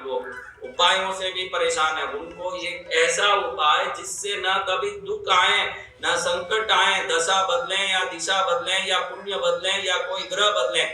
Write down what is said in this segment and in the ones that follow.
वो उपायों से भी परेशान है, उनको ये ऐसा उपाय जिससे ना कभी दुख आए ना संकट आए, दशा बदले या दिशा बदले या पुण्य बदले या कोई ग्रह बदले,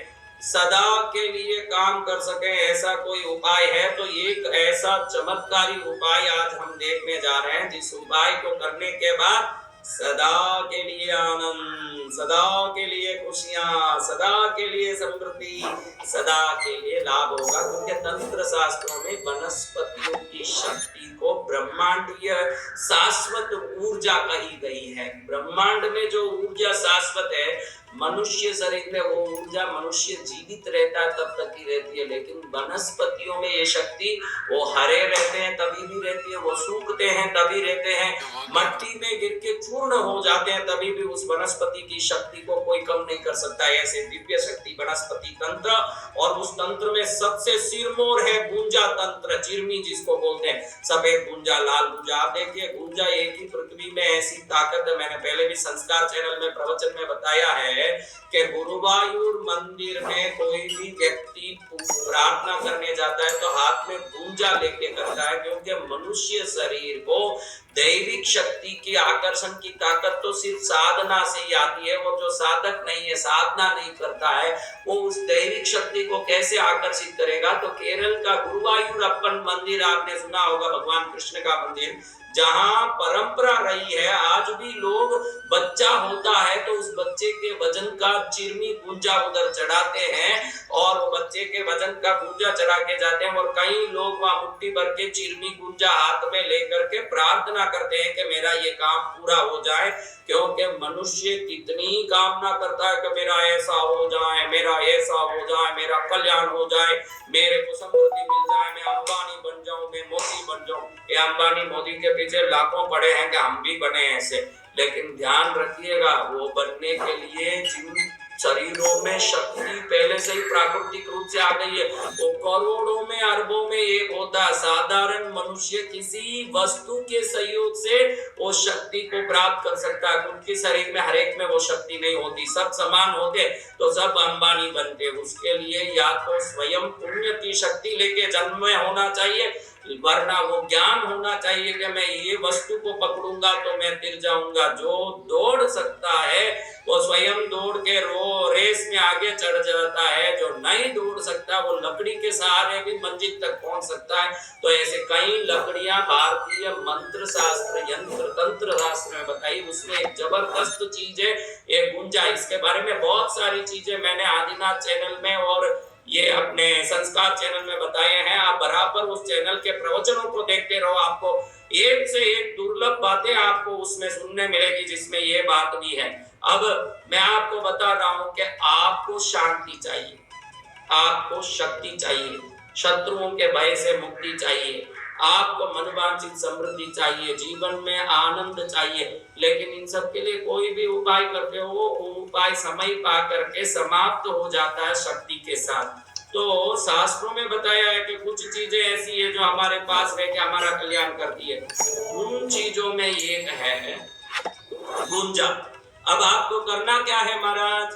सदा के लिए काम कर सके, ऐसा कोई उपाय है। तो एक ऐसा चमत्कारी उपाय आज हम देखने जा रहे हैं, जिस उपाय को करने के बाद सदा के लिए आनंद, सदा के लिए खुशियां, सदा के लिए समृद्धि, सदा के लिए लाभ होगा। क्योंकि तंत्र शास्त्रों में वनस्पतियों की शक्ति को ब्रह्मांडीय शाश्वत ऊर्जा कही गई है। ब्रह्मांड में जो ऊर्जा शाश्वत है, मनुष्य शरीर में वो ऊर्जा मनुष्य जीवित रहता है तब तक ही रहती है, लेकिन वनस्पतियों में ये शक्ति, वो हरे रहते हैं तभी भी रहती है, वो सूखते हैं तभी रहते हैं, मट्टी में गिर के चूर्ण हो जाते हैं तभी भी उस वनस्पति की शक्ति को कोई कम नहीं कर सकता। ऐसे दिव्य शक्ति वनस्पति तंत्र, और उस तंत्र में सबसे सिरमौर है गुंजा तंत्र, चिरमी जिसको बोलते हैं, सफेद गुंजा, लाल गुंजा। आप देखिए गुंजा एक ही पृथ्वी में ऐसी ताकत है, मैंने पहले भी संस्कार चैनल में प्रवचन में बताया है कि गुरुवायूर मंदिर में कोई भी व्यक्ति प्रार्थना करने जाता है तो हाथ में गुंजा लेके करता है, क्योंकि मनुष्य शरीर को दैविक शक्ति की आकर्षण की ताकत तो सिर्फ साधना से ही आती है। वो जो साधक नहीं है, साधना नहीं करता है, वो उस दैविक शक्ति को कैसे आकर्षित करेगा। तो केरल का गुरुवायूर अप्पन मंदिर आपने सुना होगा, भगवान कृष्ण का मंदिर, जहां परंपरा रही है, आज भी लोग बच्चा होता है तो उस बच्चे के वजन का चिरमी गुंजा उधर चढ़ाते हैं, और वो बच्चे के वजन का गुंजा चढ़ा के जाते हैं, और कई लोग वहां मुट्ठी भर के चिरमी गुंजा हाथ में लेकर के प्रार्थना करते हैं कि मेरा ये काम पूरा हो जाए। क्योंकि मनुष्य कितनी कामना करता है कि मेरा ऐसा हो जाए, मेरा ऐसा हो जाए, मेरा कल्याण हो जाए, मेरे को समृद्धि मिल जाए, मैं अंबानी बन जाऊं, मैं मोदी बन जाऊं। ये अंबानी मोदी के पीछे लाखों पड़े हैं कि हम भी बने ऐसे, लेकिन ध्यान रखिएगा, वो बनने के लिए जिन शरीरों में शक्ति पहले से ही प्राकृतिक रूप से आ गई है, वो करोड़ों में अरबों में एक होता है। साधारण मनुष्य किसी वस्तु के सहयोग से वो शक्ति को प्राप्त कर सकता है, उनके शरीर में हर एक में वो शक्ति नहीं होती। सब समान होते तो सब अंबानी बनते। उसके लिए या तो स्वयं पुण्य की शक्ति लेके जन्म में होना चाहिए, वरना वो ज्ञान होना चाहिए कि मैं ये वस्तु को पकड़ूंगा तो मैं तिर जाऊंगा। जो दौड़ सकता है वो स्वयं दौड़ के रेस में आगे चढ़ जाता है, जो नहीं दौड़ सकता वो लकड़ी के सहारे भी मंजिल तक पहुंच सकता है। तो ऐसे कई लकड़ियां भारतीय मंत्र शास्त्र, यंत्र तंत्र शास्त्र में बताई, उसमें एक जबरदस्त चीज है ये गुंजा। इसके बारे में बहुत सारी चीजें मैंने आदिनाथ चैनल में और ये अपने संस्कार चैनल में बताए हैं। आप बराबर उस चैनल के प्रवचनों को देखते रहो, आपको एक से एक दुर्लभ बातें आपको उसमें सुनने मिलेगी जिसमें ये बात भी है। अब मैं आपको बता रहा हूं कि आपको शांति चाहिए, आपको शक्ति चाहिए, शत्रुओं के भय से मुक्ति चाहिए, आपको मनोवांछित समृद्धि चाहिए, जीवन में आनंद चाहिए, लेकिन इन सब के लिए कोई भी उपाय करते हो वो उपाय समय पा करके समाप्त हो जाता है शक्ति के साथ। तो शास्त्रों में बताया है कि कुछ चीजें ऐसी है जो हमारे पास रह के हमारा कल्याण करती है। उन चीजों में एक है गुंजा। अब आपको करना क्या है महाराज,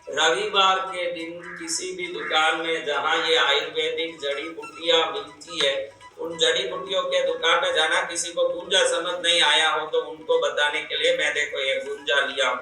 रविवार के दिन किसी भी दुकान में जहां ये आयुर्वेदिक जड़ी बूटियां मिलती है, उन जड़ी बूटियों के दुकान में जाना। किसी को गुंजा समझ नहीं आया हो तो उनको बताने के लिए मैं देखो ये गुंजा लिया हूं,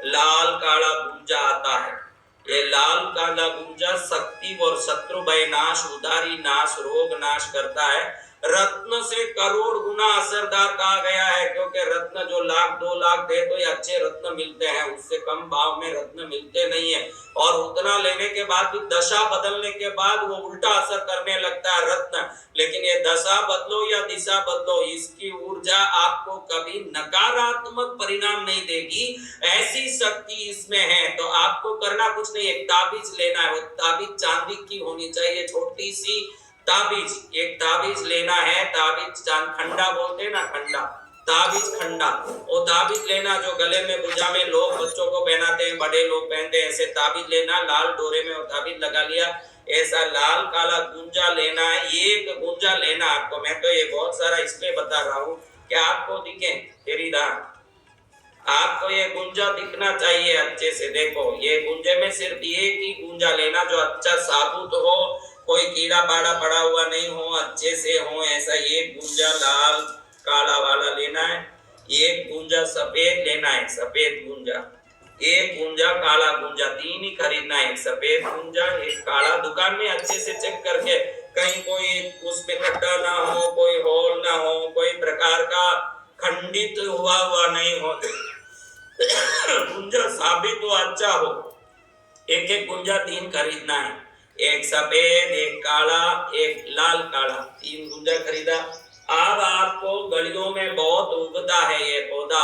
लाल काला गुंजा आता है। ये लाल काला गुंजा शक्ति और शत्रु भय नाश, उदारी नाश, रोग नाश करता है। रत्न से करोड़ गुना असरदार कहा गया है, क्योंकि रत्न जो लाख 2 लाख दे तो ये अच्छे रत्न मिलते हैं, उससे कम भाव में रत्न मिलते नहीं है। और उतना लेने के बाद भी दशा बदलने के बाद वो उल्टा असर करने लगता है रत्न। लेकिन ये दशा बदलो या दिशा बदलो, इसकी ऊर्जा आपको कभी नकारात्मक परिणाम नहीं देगी, ऐसी शक्ति इसमें है। तो आपको करना कुछ नहीं, एक ताबीज लेना है। वो ताबीज चांदी की होनी चाहिए, छोटी सी ताबीज, एक ताबीज लेना है। ताबीज खंडा बोलते हैं ना, खंडा, ताबीज खंडा, वो ताबीज लेना जो गले में भुजा में लोग बच्चों को पहनाते हैं, बड़े लोग पहनते हैं, ऐसे ताबीज लेना। लाल डोरे में वो ताबीज लगा लिया, ऐसा लाल काला गुंजा लेना है। एक गुंजा लेना आपको, मैं तो ये बहुत सारा इसलिए बता रहा हूँ कि आपको दिखे तेरी दान, आपको ये गुंजा दिखना चाहिए अच्छे से। देखो ये गुंजे में सिर्फ एक ही गुंजा लेना जो अच्छा साबुत हो, कोई कीड़ा पाड़ा पड़ा हुआ नहीं हो, अच्छे से हो, ऐसा एक गुंजा लाल काला वाला लेना है, एक गुंजा सफेद लेना है, सफेद गुंजा, एक गुंजा काला गुंजा, 3 ही खरीदना है, एक सफेद गुंजा एक काला। दुकान में अच्छे से चेक करके कहीं कोई उसमें खड्डा ना हो, कोई होल ना हो, कोई प्रकार का खंडित हुआ नहीं हो गुंजा साबित हो, अच्छा हो। एक एक गुंजा 3 खरीदना है, एक सफेद एक काला एक लाल काला, 3 गुंजा खरीदा। अब आपको गलियों में बहुत उगता है ये पौधा,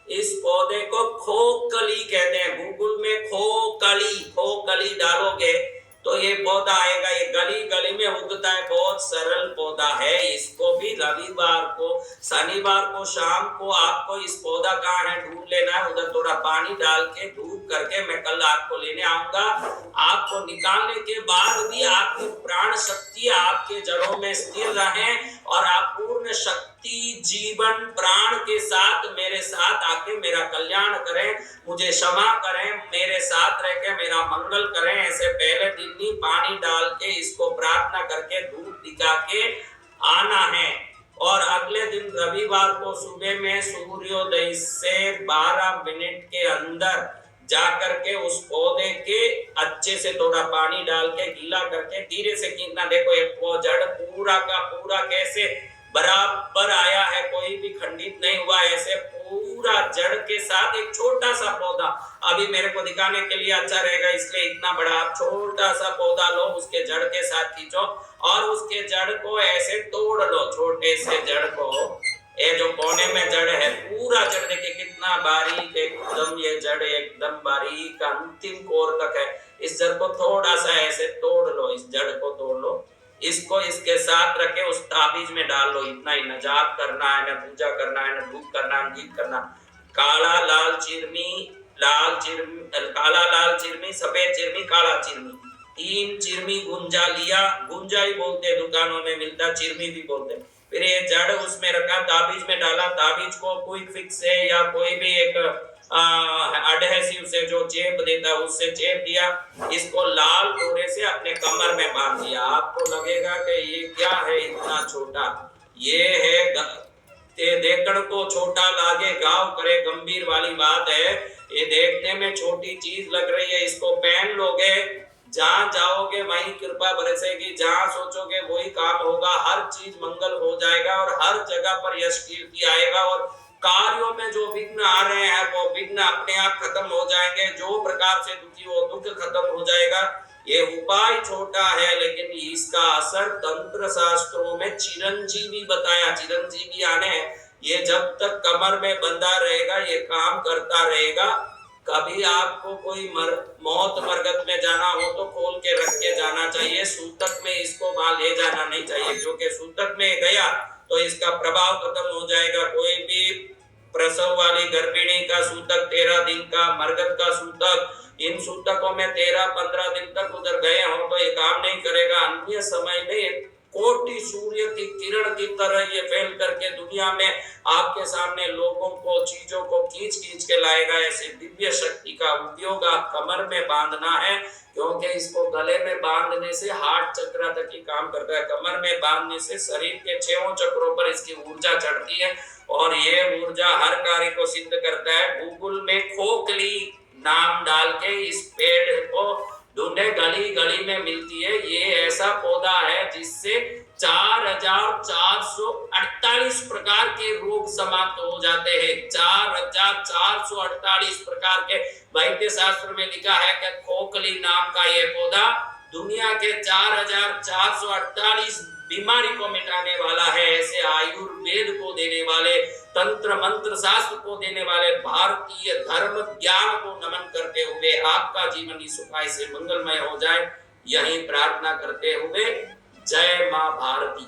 इस पौधे को खोकली कहते हैं। गूगल में खोकली डालोगे तो ये पौधा आएगा। ये गली गली में उगता है, बहुत सरल पौधा है। इसको भी रविवार को शनिवार को शाम को आपको इस पौधा कहाँ है ढूंढ लेना है, उधर थोड़ा पानी डाल के धूप करके मैं कल आपको लेने आऊंगा। आपको निकालने के बाद भी आपकी प्राण शक्ति आपके जड़ों में स्थिर रहे और आप पूर्ण शक्ति जीवन प्राण के साथ मेरे साथ आके मेरा कल्याण करें, मुझे क्षमा करें, मेरे साथ रह के मेरा मंगल करें। ऐसे पहले दिन ही पानी डाल के इसको प्रार्थना करके धूप दिखा के आना है। और अगले दिन रविवार को सुबह में सूर्योदय से 12 मिनट के अंदर जाकर के उस पौधे के अच्छे से थोड़ा पानी डाल के गीला करके धीरे से खींचना। देखो एक वो जड़ पूरा का पूरा कैसे बराबर आया है, कोई भी खंडित नहीं हुआ। ऐसे पूरा जड़ के साथ एक छोटा सा पौधा, अभी मेरे को दिखाने के लिए अच्छा रहेगा इसलिए इतना बड़ा, आप छोटा सा पौधा लो, उसके जड़ के साथ खींचो और उसके जड़ को ऐसे तोड़ लो, छोटे से जड़ को। ये जो कोने में जड़ है पूरा जड़ देखिए कितना बारीक, एकदम ये जड़ एकदम बारीक अंतिम कोर तक है। इस जड़ को थोड़ा सा ऐसे तोड़ लो, इस जड़ को तोड़ लो, इसको इसके साथ रखे उस ताबीज में डाल लो। इतना ही, न जाप करना है, न पूजा करना है, न धूप करना है, गीत करना। काला लाल चिरमी, काला लाल चिरमी, सफेद चिरमी, काला चिरमी, 3 चिरमी गुंजा लिया। गुंजा ही बोलते दुकानों में मिलता, चिरमी भी बोलते। फिर ये जड़ उसमें रखा, ताबीज में डाला। ताबीज को क्विक फिक्स से या कोई भी एक एडहेसिव से जो चेप देता है उससे चेप दिया। इसको लाल डोरे से अपने कमर में बांध दिया। आपको लगेगा कि ये क्या है इतना छोटा, ये है देखने को छोटा लागे गाँव करे, गंभीर वाली बात है। ये देखने में छोटी चीज लग रही है, इसको पहन लोगे, जहां जाओगे वहीं कृपा बरसेगी, जहां सोचोगे वही काम होगा, हर चीज मंगल हो जाएगा और हर जगह पर यश कीर्ति आएगा और कार्यों में जो विघ्न आ रहे हैं वो विघ्न अपने आप खत्म हो जाएंगे। जो प्रकार से दुखी हो दुख खत्म हो जाएगा। ये उपाय छोटा है लेकिन इसका असर तंत्र शास्त्रों में चिरंजीवी बताया। चिरंजीवी आने ये जब तक कमर में बंधा रहेगा ये काम करता रहेगा। कभी आपको कोई मौत मरगत में जाना हो तो खोल के रख के जाना चाहिए, सूतक में इसको वहां ले जाना नहीं चाहिए, क्योंकि सूतक में गया तो इसका प्रभाव खत्म हो जाएगा। कोई भी प्रसव वाली गर्भिणी का सूतक 13 दिन का, मरगत का सूतक, इन सूतकों में 13-15 दिन तक उधर गए हो तो ये काम नहीं करेगा। अन्य समय में कोटि सूर्य की किरण की तरह ये फैल करके दुनिया में आपके सामने लोगों को चीजों को खींच खींच के लाएगा। ऐसे दिव्य शक्ति का उपयोग आप कमर में बांधना है, क्योंकि इसको गले में बांधने से हार्ट चक्र तक ही काम करता है। कमर में बांधने से शरीर के 6 चक्रों पर इसकी ऊर्जा चढ़ती है और ये ऊर्जा हर कार्य को सिद्ध करता है। गूगल में खोखली नाम डाल के इस पेड़ को ढूंढे, गली गली में मिलती है। ये ऐसा पौधा है जिससे 4448 प्रकार के रोग समाप्त हो जाते हैं। 4448 प्रकार के वैद्य शास्त्र में लिखा है कि खोखली नाम का ये पौधा दुनिया के 4448 बीमारी को मिटाने वाला है। ऐसे आयुर्वेद को देने वाले, तंत्र मंत्र शास्त्र को देने वाले भारतीय धर्म ज्ञान को नमन करते हुए आपका जीवन इस उपाय से मंगलमय हो जाए, यही प्रार्थना करते हुए जय मां भारती।